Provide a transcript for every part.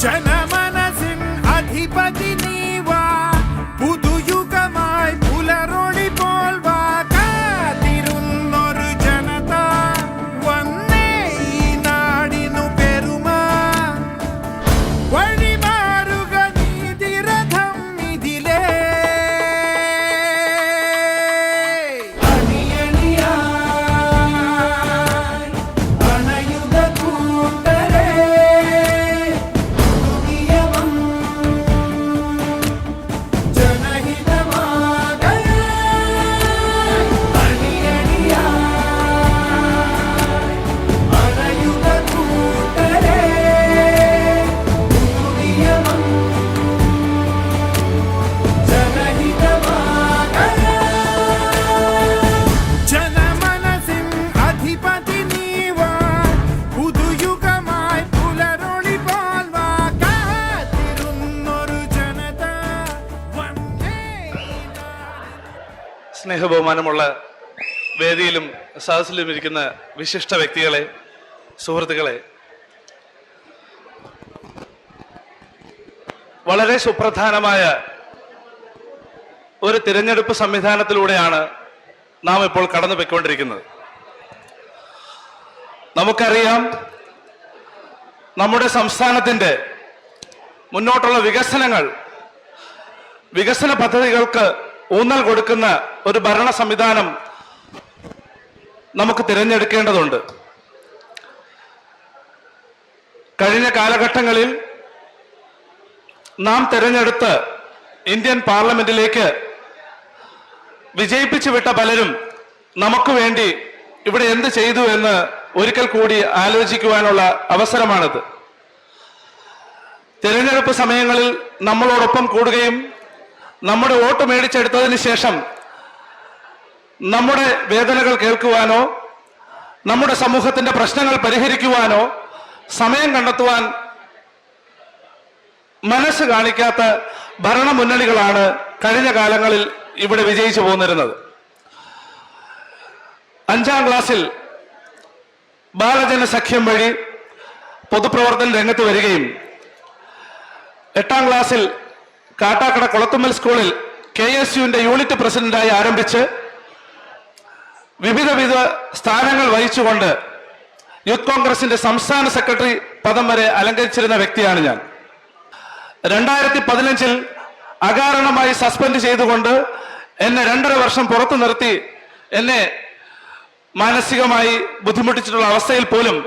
ജനമനസിൻ അധിപതി നീവാ പുതുയുഗമായി പുലരൊളി പോൽ വാ കാത്തിരുന്നൊരു ജനത വന്നേ ഈ നാടിനു പെരുമ വഴിമാറുക നീതിരഥം ഇതിലേ സ്നേഹബഹുമാനമുള്ള വേദിയിലും സദസ്സിലും ഇരിക്കുന്ന വിശിഷ്ട വ്യക്തികളെ, സുഹൃത്തുക്കളെ, വളരെ സുപ്രധാനമായ ഒരു തിരഞ്ഞെടുപ്പ് സംവിധാനത്തിലൂടെയാണ് നാം ഇപ്പോൾ കടന്നുപോയിക്കൊണ്ടിരിക്കുന്നത്. നമുക്കറിയാം, നമ്മുടെ സംസ്ഥാനത്തിൻ്റെ മുന്നോട്ടുള്ള വികസന പദ്ധതികൾക്ക് ഊന്നൽ കൊടുക്കുന്ന ഒരു ഭരണ സംവിധാനം നമുക്ക് തിരഞ്ഞെടുക്കേണ്ടതുണ്ട്. കഴിഞ്ഞ കാലഘട്ടങ്ങളിൽ നാം തിരഞ്ഞെടുത്ത് ഇന്ത്യൻ പാർലമെന്റിലേക്ക് വിജയിപ്പിച്ചു വിട്ട പലരും നമുക്ക് വേണ്ടി ഇവിടെ എന്ത് ചെയ്തു എന്ന് ഒരിക്കൽ കൂടി ആലോചിക്കുവാനുള്ള അവസരമാണിത്. തിരഞ്ഞെടുപ്പ് സമയങ്ങളിൽ നമ്മളോടൊപ്പം കൂടുകയും നമ്മുടെ വോട്ട് മേടിച്ചെടുത്തതിന് ശേഷം നമ്മുടെ വേദനകൾ കേൾക്കുവാനോ നമ്മുടെ സമൂഹത്തിന്റെ പ്രശ്നങ്ങൾ പരിഹരിക്കുവാനോ സമയം കണ്ടെത്തുവാൻ മനസ്സ് കാണിക്കാത്ത ഭരണമുന്നണികളാണ് കഴിഞ്ഞ കാലങ്ങളിൽ ഇവിടെ വിജയിച്ചു പോന്നിരുന്നത്. 5ാം ക്ലാസ്സിൽ ബാലജന സഖ്യം വഴി പൊതുപ്രവർത്തന രംഗത്ത് വരികയും 8ാം ക്ലാസ്സിൽ കാട്ടാക്കട കൊളത്തുമ്മൽ സ്കൂളിൽ KSUവിന്റെ യൂണിറ്റ് പ്രസിഡന്റായി ആരംഭിച്ച് വിവിധ സ്ഥാനങ്ങൾ വഹിച്ചുകൊണ്ട് യൂത്ത് കോൺഗ്രസിന്റെ സംസ്ഥാന സെക്രട്ടറി പദം വരെ അലങ്കരിച്ചിരുന്ന വ്യക്തിയാണ് ഞാൻ. 2015 അകാരണമായി സസ്പെൻഡ് ചെയ്തുകൊണ്ട് എന്നെ 2.5 വർഷം പുറത്തു നിർത്തി എന്നെ മാനസികമായി ബുദ്ധിമുട്ടിച്ചിട്ടുള്ള അവസ്ഥയിൽ പോലും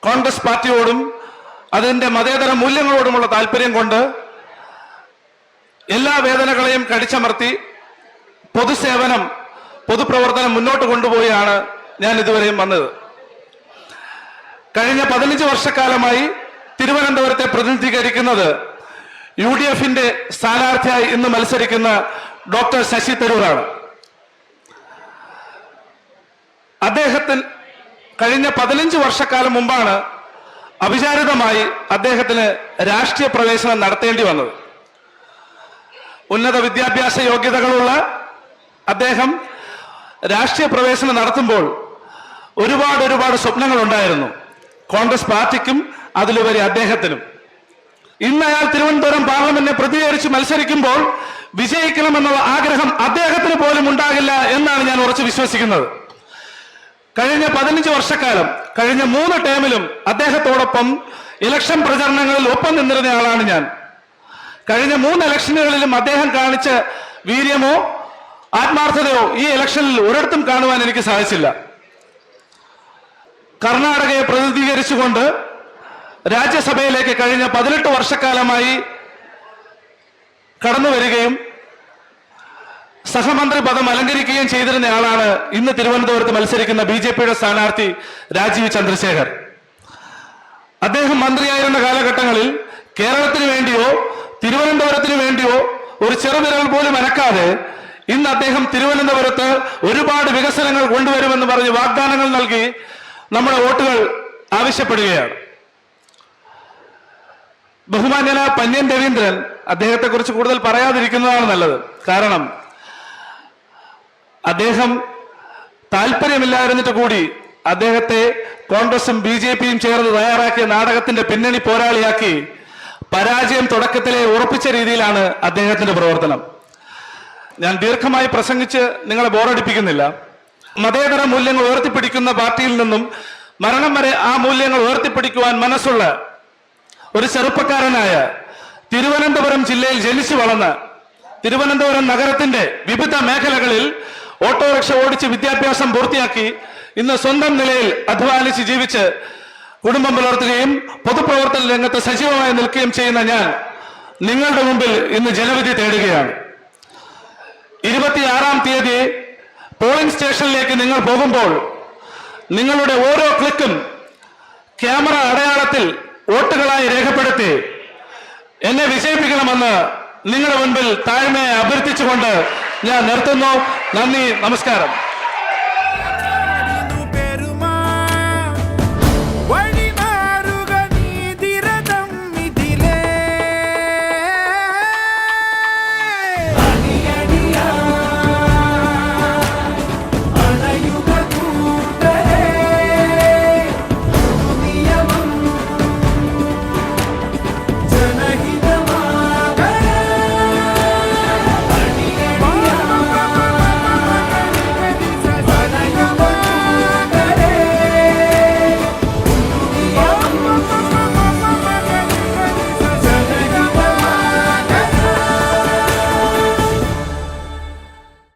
കോൺഗ്രസ് പാർട്ടിയോടും അതിന്റെ മതേതര മൂല്യങ്ങളോടുമുള്ള താല്പര്യം കൊണ്ട് എല്ലാ വേദനകളെയും കടിച്ചമർത്തി പൊതുപ്രവർത്തനം മുന്നോട്ട് കൊണ്ടുപോയാണ് ഞാൻ ഇതുവരെയും വന്നത്. കഴിഞ്ഞ 15 വർഷക്കാലമായി തിരുവനന്തപുരത്തെ പ്രതിനിധീകരിക്കുന്നത് UDFന്റെ സ്ഥാനാർത്ഥിയായി ഇന്ന് മത്സരിക്കുന്ന ഡോക്ടർ ശശി തരൂറാണ്. അദ്ദേഹത്തിന് കഴിഞ്ഞ 15 വർഷക്കാലം മുമ്പാണ് അവിചാരിതമായി അദ്ദേഹത്തിന് രാഷ്ട്രീയ പ്രവേശനം നടത്തേണ്ടി വന്നത്. ഉന്നത വിദ്യാഭ്യാസ യോഗ്യതകളുള്ള അദ്ദേഹം രാഷ്ട്രീയ പ്രവേശനം നടത്തുമ്പോൾ ഒരുപാട് സ്വപ്നങ്ങൾ ഉണ്ടായിരുന്നു, കോൺഗ്രസ് പാർട്ടിക്കും അതിലുപരി അദ്ദേഹത്തിനും. ഇന്ന് അയാൾ തിരുവനന്തപുരം പാർലമെന്റിനെ പ്രതികരിച്ച് മത്സരിക്കുമ്പോൾ വിജയിക്കണമെന്നുള്ള ആഗ്രഹം അദ്ദേഹത്തിന് പോലും ഉണ്ടാകില്ല എന്നാണ് ഞാൻ ഉറച്ചു വിശ്വസിക്കുന്നത്. കഴിഞ്ഞ 15 വർഷക്കാലം, കഴിഞ്ഞ 3 ടേമിലും അദ്ദേഹത്തോടൊപ്പം ഇലക്ഷൻ പ്രചരണങ്ങളിൽ ഒപ്പം നിന്നിരുന്നയാളാണ് ഞാൻ. കഴിഞ്ഞ 3 ഇലക്ഷനുകളിലും അദ്ദേഹം കാണിച്ച വീര്യമോ ആത്മാർത്ഥതയോ ഈ ഇലക്ഷനിൽ ഒരിടത്തും കാണുവാൻ എനിക്ക് സാധിച്ചില്ല. കർണാടകയെ പ്രതിനിധീകരിച്ചുകൊണ്ട് രാജ്യസഭയിലേക്ക് കഴിഞ്ഞ 18 വർഷക്കാലമായി കടന്നു വരികയും സഹമന്ത്രി പദം അലങ്കരിക്കുകയും ചെയ്തിരുന്നയാളാണ് ഇന്ന് തിരുവനന്തപുരത്ത് മത്സരിക്കുന്ന BJPയുടെ സ്ഥാനാർത്ഥി രാജീവ് ചന്ദ്രശേഖർ. അദ്ദേഹം മന്ത്രിയായിരുന്ന കാലഘട്ടങ്ങളിൽ കേരളത്തിന് വേണ്ടിയോ തിരുവനന്തപുരത്തിന് വേണ്ടിയോ ഒരു ചെറുവിരൽ പോലും അനക്കാതെ ഇന്ന് അദ്ദേഹം തിരുവനന്തപുരത്ത് ഒരുപാട് വികസനങ്ങൾ കൊണ്ടുവരുമെന്ന് പറഞ്ഞ് വാഗ്ദാനങ്ങൾ നൽകി നമ്മുടെ വോട്ടുകൾ ആവശ്യപ്പെടുകയാണ്. ബഹുമാന്യന പന്ന്യൻ രവീന്ദ്രൻ, അദ്ദേഹത്തെ കുറിച്ച് കൂടുതൽ പറയാതിരിക്കുന്നതാണ് നല്ലത്. കാരണം അദ്ദേഹം താല്പര്യമില്ലായിരുന്നിട്ട് കൂടി അദ്ദേഹത്തെ കോൺഗ്രസും BJPയും ചേർന്ന് തയ്യാറാക്കിയ നാടകത്തിന്റെ പിന്നണി പോരാളിയാക്കി പരാജയം തുടക്കത്തിലെ ഉറപ്പിച്ച രീതിയിലാണ് അദ്ദേഹത്തിന്റെ പ്രവർത്തനം. ഞാൻ ദീർഘമായി പ്രസംഗിച്ച് നിങ്ങളെ ബോറടിപ്പിക്കുന്നില്ല. മതേതര മൂല്യങ്ങൾ ഉയർത്തിപ്പിടിക്കുന്ന പാർട്ടിയിൽ നിന്നും മരണം വരെ ആ മൂല്യങ്ങൾ ഉയർത്തിപ്പിടിക്കുവാൻ മനസ്സുള്ള ഒരു ചെറുപ്പക്കാരനായ, തിരുവനന്തപുരം ജില്ലയിൽ ജനിച്ചു വളർന്ന് തിരുവനന്തപുരം നഗരത്തിന്റെ വിവിധ മേഖലകളിൽ ഓട്ടോറിക്ഷ ഓടിച്ച് വിദ്യാഭ്യാസം പൂർത്തിയാക്കി ഇന്ന് സ്വന്തം നിലയിൽ അധ്വാനിച്ച് ജീവിച്ച് കുടുംബം പുലർത്തുകയും പൊതുപ്രവർത്തന രംഗത്ത് സജീവമായി നിൽക്കുകയും ചെയ്യുന്ന ഞാൻ നിങ്ങളുടെ മുമ്പിൽ ഇന്ന് ജനവിധി തേടുകയാണ്. 26-ാം തീയതി പോളിംഗ് സ്റ്റേഷനിലേക്ക് നിങ്ങൾ പോകുമ്പോൾ നിങ്ങളുടെ ഓരോ ക്ലിക്കും ക്യാമറ അടയാളത്തിൽ വോട്ടുകളായി രേഖപ്പെടുത്തി എന്നെ വിജയിപ്പിക്കണമെന്ന് നിങ്ങളുടെ മുൻപിൽ താഴ്മയെ അഭ്യർത്ഥിച്ചുകൊണ്ട് ഞാൻ നിർത്തുന്നു. നന്ദി, നമസ്കാരം.